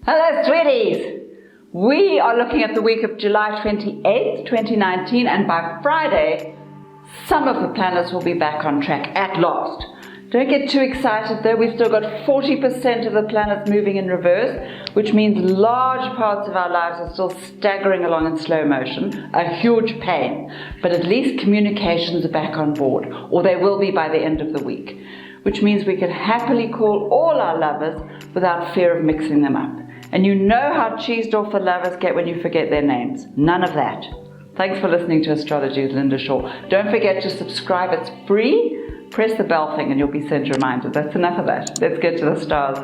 Hello, sweeties! We are looking at the week of July 28th, 2019, and by Friday, some of the planets will be back on track at last. Don't get too excited though, we've still got 40% of the planets moving in reverse, which means large parts of our lives are still staggering along in slow motion, a huge pain. But at least communications are back on board, or they will be by the end of the week, which means we can happily call all our lovers without fear of mixing them up. And you know how cheesed off the lovers get when you forget their names. None of that. Thanks for listening to Astrology with Linda Shaw. Don't forget to subscribe, it's free. Press the bell thing and you'll be sent reminders. That's enough of that. Let's get to the stars.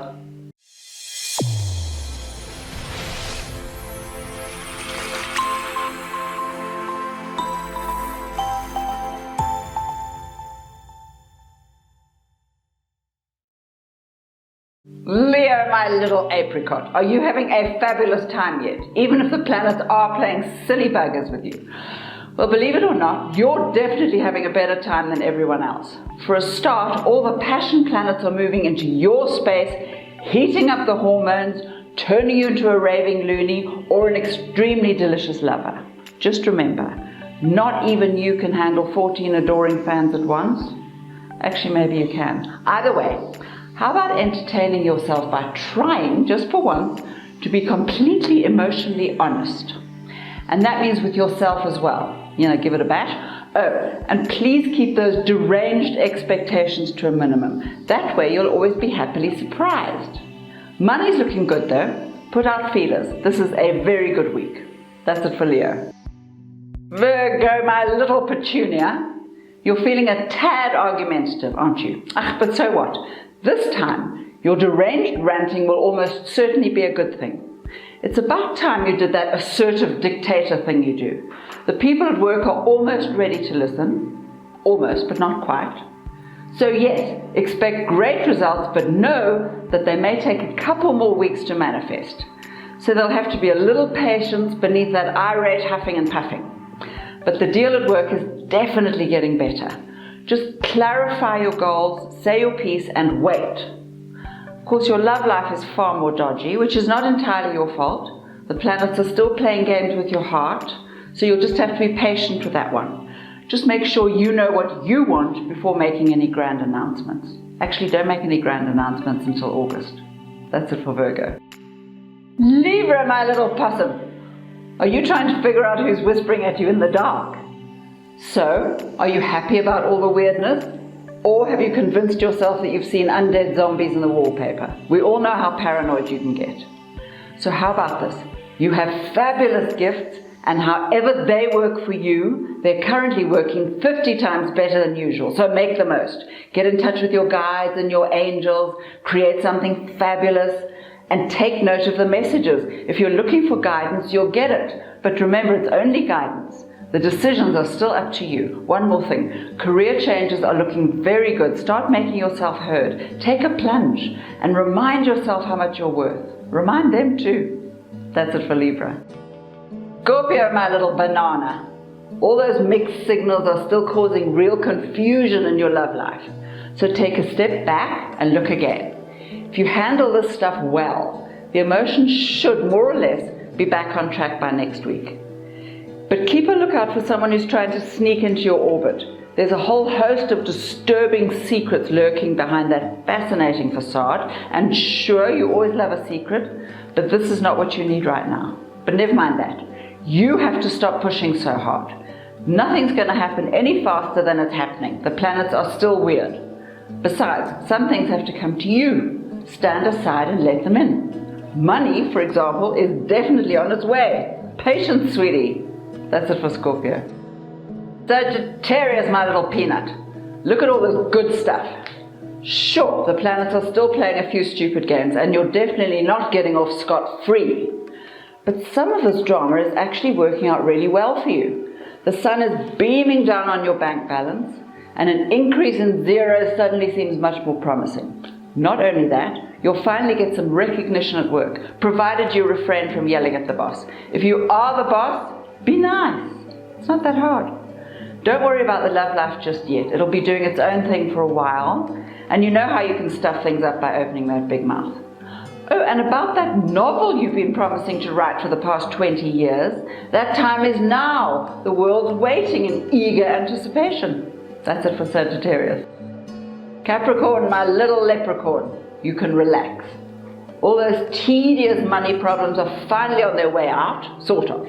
Leo, my little apricot, are you having a fabulous time yet, even if the planets are playing silly buggers with you? Well, believe it or not, you're definitely having a better time than everyone else. For a start, all the passion planets are moving into your space, heating up the hormones, turning you into a raving loony or an extremely delicious lover. Just remember, not even you can handle 14 adoring fans at once. Actually, maybe you can. Either way, how about entertaining yourself by trying, just for once, to be completely emotionally honest? And that means with yourself as well. You know, give it a bash. Oh, and please keep those deranged expectations to a minimum. That way you'll always be happily surprised. Money's looking good though. Put out feelers. This is a very good week. That's it for Leo. Virgo, my little petunia. You're feeling a tad argumentative, aren't you? But so what? This time, your deranged ranting will almost certainly be a good thing. It's about time you did that assertive dictator thing you do. The people at work are almost ready to listen. Almost, but not quite. So yes, expect great results, but know that they may take a couple more weeks to manifest. So there'll have to be a little patience beneath that irate huffing and puffing. But the deal at work is definitely getting better. Just clarify your goals, say your piece, and wait. Of course, your love life is far more dodgy, which is not entirely your fault. The planets are still playing games with your heart, so you'll just have to be patient with that one. Just make sure you know what you want before making any grand announcements. Actually, don't make any grand announcements until August. That's it for Virgo. Libra, my little possum. Are you trying to figure out who's whispering at you in the dark? So, are you happy about all the weirdness? Or have you convinced yourself that you've seen undead zombies in the wallpaper? We all know how paranoid you can get. So how about this? You have fabulous gifts, and however they work for you, they're currently working 50 times better than usual. So make the most. Get in touch with your guides and your angels, create something fabulous, and take note of the messages. If you're looking for guidance, you'll get it. But remember, it's only guidance. The decisions are still up to you. One more thing, career changes are looking very good. Start making yourself heard. Take a plunge and remind yourself how much you're worth. Remind them too. That's it for Libra. Scorpio, my little banana. All those mixed signals are still causing real confusion in your love life. So take a step back and look again. If you handle this stuff well, the emotions should more or less be back on track by next week. But keep a lookout for someone who's trying to sneak into your orbit. There's a whole host of disturbing secrets lurking behind that fascinating facade. And sure, you always love a secret, but this is not what you need right now. But never mind that. You have to stop pushing so hard. Nothing's going to happen any faster than it's happening. The planets are still weird. Besides, some things have to come to you. Stand aside and let them in. Money, for example, is definitely on its way. Patience, sweetie. That's it for Scorpio. Sagittarius, my little peanut. Look at all this good stuff. Sure, the planets are still playing a few stupid games, and you're definitely not getting off scot-free. But some of this drama is actually working out really well for you. The sun is beaming down on your bank balance, and an increase in zeros suddenly seems much more promising. Not only that, you'll finally get some recognition at work, provided you refrain from yelling at the boss. If you are the boss, be nice. It's not that hard. Don't worry about the love life just yet. It'll be doing its own thing for a while, and you know how you can stuff things up by opening that big mouth. Oh, and about that novel you've been promising to write for the past 20 years, that time is now. The world's waiting in eager anticipation. That's it for Sagittarius. Capricorn, my little leprechaun, you can relax. All those tedious money problems are finally on their way out, sort of.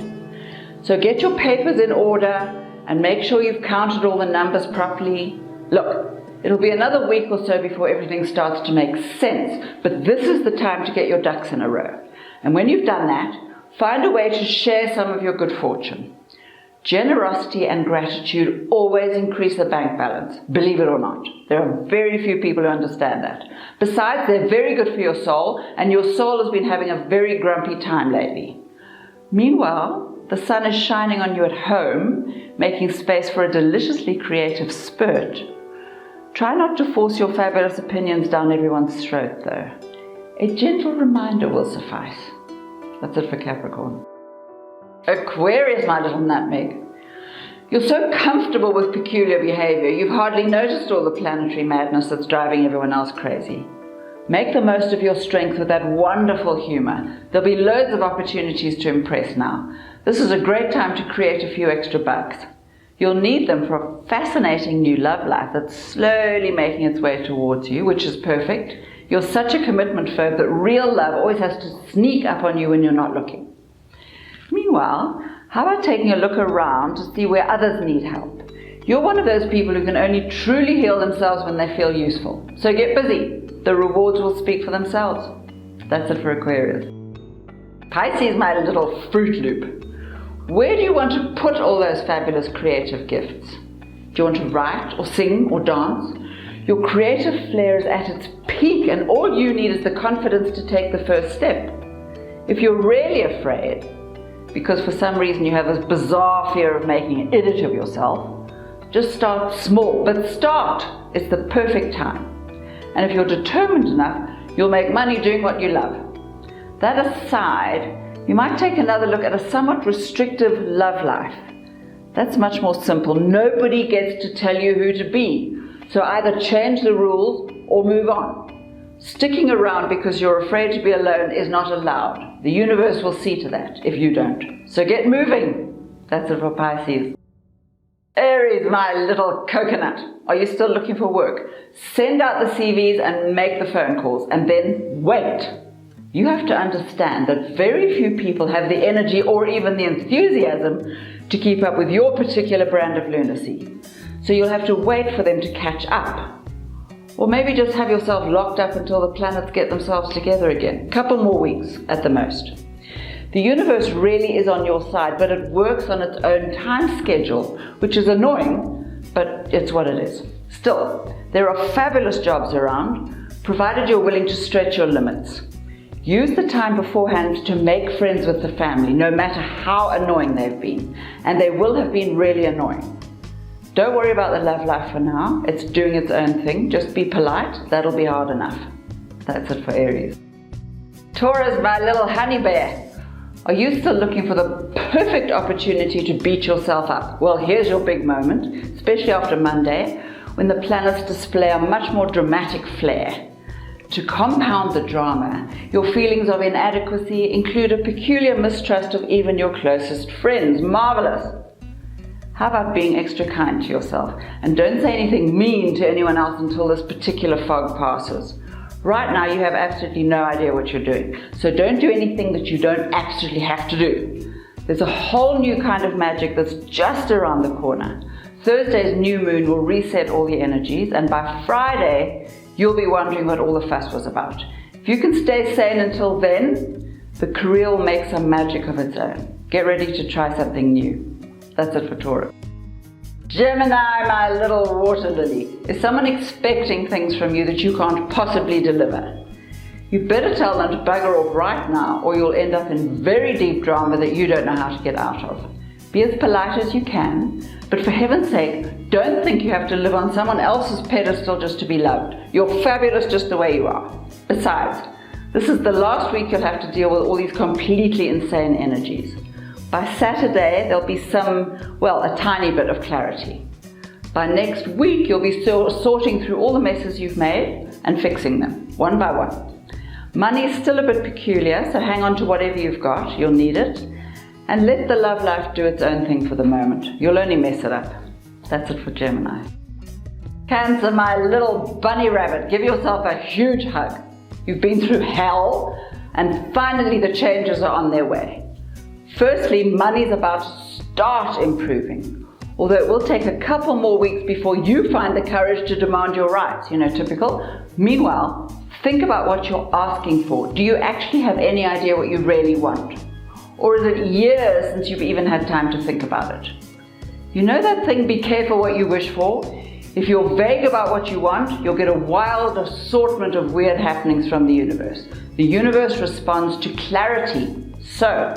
So get your papers in order and make sure you've counted all the numbers properly. Look, it'll be another week or so before everything starts to make sense, but this is the time to get your ducks in a row. And when you've done that, find a way to share some of your good fortune. Generosity and gratitude always increase the bank balance, believe it or not. There are very few people who understand that. Besides, they're very good for your soul, and your soul has been having a very grumpy time lately. Meanwhile, the sun is shining on you at home, making space for a deliciously creative spurt. Try not to force your fabulous opinions down everyone's throat, though. A gentle reminder will suffice. That's it for Capricorn. Aquarius, my little nutmeg. You're so comfortable with peculiar behavior, you've hardly noticed all the planetary madness that's driving everyone else crazy. Make the most of your strength with that wonderful humor. There'll be loads of opportunities to impress now. This is a great time to create a few extra bucks. You'll need them for a fascinating new love life that's slowly making its way towards you, which is perfect. You're such a commitment phobe that real love always has to sneak up on you when you're not looking. Meanwhile, how about taking a look around to see where others need help? You're one of those people who can only truly heal themselves when they feel useful. So get busy. The rewards will speak for themselves. That's it for Aquarius. Pisces, my little Fruit Loop. Where do you want to put all those fabulous creative gifts? Do you want to write or sing or dance? Your creative flair is at its peak, and all you need is the confidence to take the first step. If you're really afraid, because for some reason you have this bizarre fear of making an idiot of yourself, just start small, but start. It's the perfect time. And if you're determined enough, you'll make money doing what you love. That aside, you might take another look at a somewhat restrictive love life. That's much more simple. Nobody gets to tell you who to be. So either change the rules or move on. Sticking around because you're afraid to be alone is not allowed. The universe will see to that if you don't. So get moving. That's it for Pisces. Aries, my little coconut. Are you still looking for work? Send out the CVs and make the phone calls, and then wait. You have to understand that very few people have the energy or even the enthusiasm to keep up with your particular brand of lunacy. So you'll have to wait for them to catch up. Or maybe just have yourself locked up until the planets get themselves together again. Couple more weeks at the most. The universe really is on your side, but it works on its own time schedule, which is annoying, but it's what it is. Still, there are fabulous jobs around, provided you're willing to stretch your limits. Use the time beforehand to make friends with the family, no matter how annoying they've been, and they will have been really annoying. Don't worry about the love life for now. It's doing its own thing. Just be polite. That'll be hard enough. That's it for Aries. Taurus, my little honey bear. Are you still looking for the perfect opportunity to beat yourself up? Well, here's your big moment, especially after Monday, when the planets display a much more dramatic flair. To compound the drama, your feelings of inadequacy include a peculiar mistrust of even your closest friends. Marvelous! How about being extra kind to yourself? And don't say anything mean to anyone else until this particular fog passes. Right now you have absolutely no idea what you're doing. So don't do anything that you don't absolutely have to do. There's a whole new kind of magic that's just around the corner. Thursday's new moon will reset all the energies, and by Friday you'll be wondering what all the fuss was about. If you can stay sane until then, the career will make some magic of its own. Get ready to try something new. That's it for Taurus. Gemini, my little water lily. Is someone expecting things from you that you can't possibly deliver? You better tell them to bugger off right now, or you'll end up in very deep drama that you don't know how to get out of. Be as polite as you can, but for heaven's sake, don't think you have to live on someone else's pedestal just to be loved. You're fabulous just the way you are. Besides, this is the last week you'll have to deal with all these completely insane energies. By Saturday, there'll be a tiny bit of clarity. By next week, you'll be sorting through all the messes you've made and fixing them, one by one. Money's still a bit peculiar, so hang on to whatever you've got, you'll need it. And let the love life do its own thing for the moment. You'll only mess it up. That's it for Gemini. Cancer, my little bunny rabbit, give yourself a huge hug. You've been through hell, and finally the changes are on their way. Firstly, money's about to start improving, although it will take a couple more weeks before you find the courage to demand your rights, typical. Meanwhile, think about what you're asking for. Do you actually have any idea what you really want? Or is it years since you've even had time to think about it? You know that thing, be careful what you wish for? If you're vague about what you want, you'll get a wild assortment of weird happenings from the universe. The universe responds to clarity. So,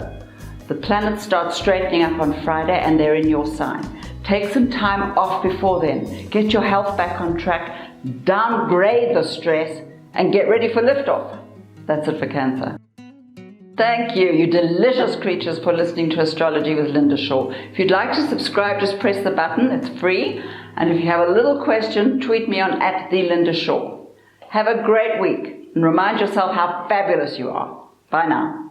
the planets start straightening up on Friday and they're in your sign. Take some time off before then. Get your health back on track, downgrade the stress, and get ready for liftoff. That's it for Cancer. Thank you, you delicious creatures, for listening to Astrology with Linda Shaw. If you'd like to subscribe, just press the button. It's free. And if you have a little question, tweet me on @TheLindaShaw. Have a great week and remind yourself how fabulous you are. Bye now.